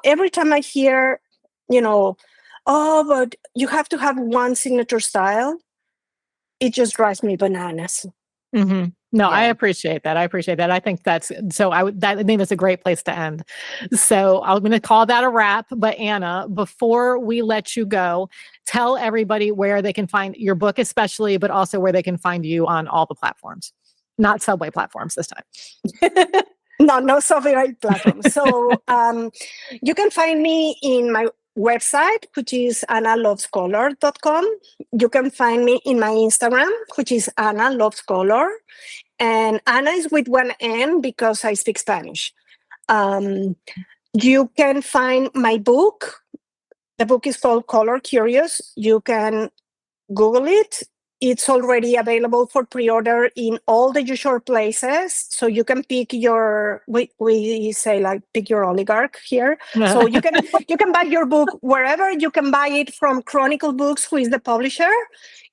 every time I hear, oh, but you have to have one signature style, it just drives me bananas. No, Yeah. I appreciate that. I think that's so. I think that's a great place to end. So I'm going to call that a wrap. But Ana, before we let you go, tell everybody where they can find your book, especially, but also where they can find you on all the platforms, not subway platforms this time. No subway platforms. So you can find me in my website, which is analovescolor.com. You can find me in my Instagram, which is Ana Loves Color. And Ana is with one N because I speak Spanish. You can find my book. The book is called Color Curious. You can Google it. It's already available for pre-order in all the usual places. So you can pick your, we say like pick your oligarch here. So you can buy your book wherever. You can buy it from Chronicle Books, who is the publisher.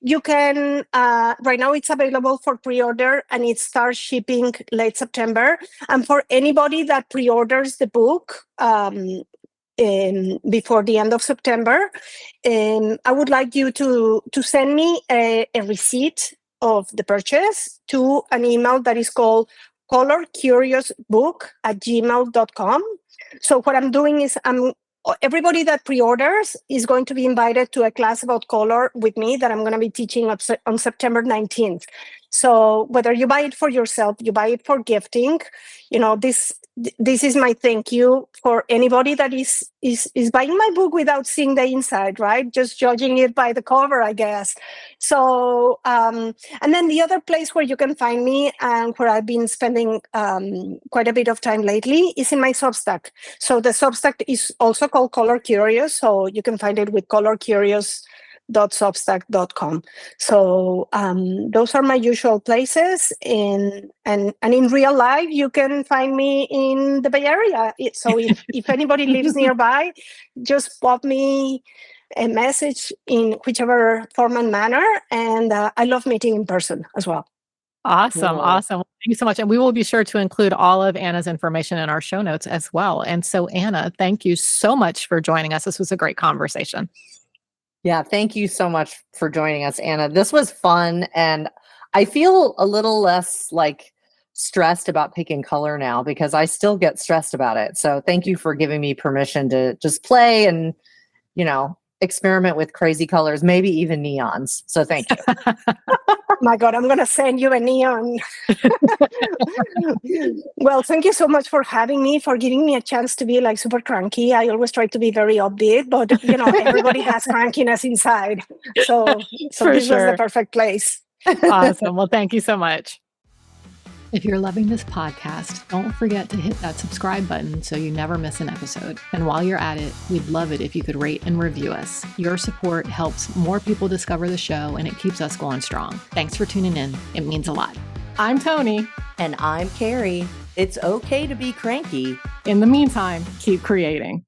You can, right now it's available for pre-order, and it starts shipping late September. And for anybody that pre-orders the book, before the end of September. And I would like you to send me a receipt of the purchase to an email that is called colorcuriousbook@gmail.com. So what I'm doing is everybody that pre-orders is going to be invited to a class about color with me that I'm going to be teaching on September 19th. So whether you buy it for yourself, you buy it for gifting, this is my thank you for anybody that is buying my book without seeing the inside, right? Just judging it by the cover, I guess. So, and then the other place where you can find me and where I've been spending quite a bit of time lately is in my Substack. So the Substack is also called Color Curious. So you can find it with colorcurious.substack.com. So those are my usual places. And in real life, you can find me in the Bay Area. So if anybody lives nearby, just pop me a message in whichever form and manner. And I love meeting in person as well. Awesome. Cool. Awesome. Thank you so much. And we will be sure to include all of Anna's information in our show notes as well. And so, Anna, thank you so much for joining us. This was a great conversation. Yeah, thank you so much for joining us, Anna. This was fun, and I feel a little less stressed about picking color now because I still get stressed about it. So thank you for giving me permission to just play and, experiment with crazy colors, maybe even neons. So thank you. My God, I'm going to send you a neon. Well, thank you so much for having me, for giving me a chance to be super cranky. I always try to be very upbeat, but everybody has crankiness inside. So this was the perfect place. Awesome. Well, thank you so much. If you're loving this podcast, don't forget to hit that subscribe button so you never miss an episode. And while you're at it, we'd love it if you could rate and review us. Your support helps more people discover the show and it keeps us going strong. Thanks for tuning in. It means a lot. I'm Tony. And I'm Carrie. It's okay to be cranky. In the meantime, keep creating.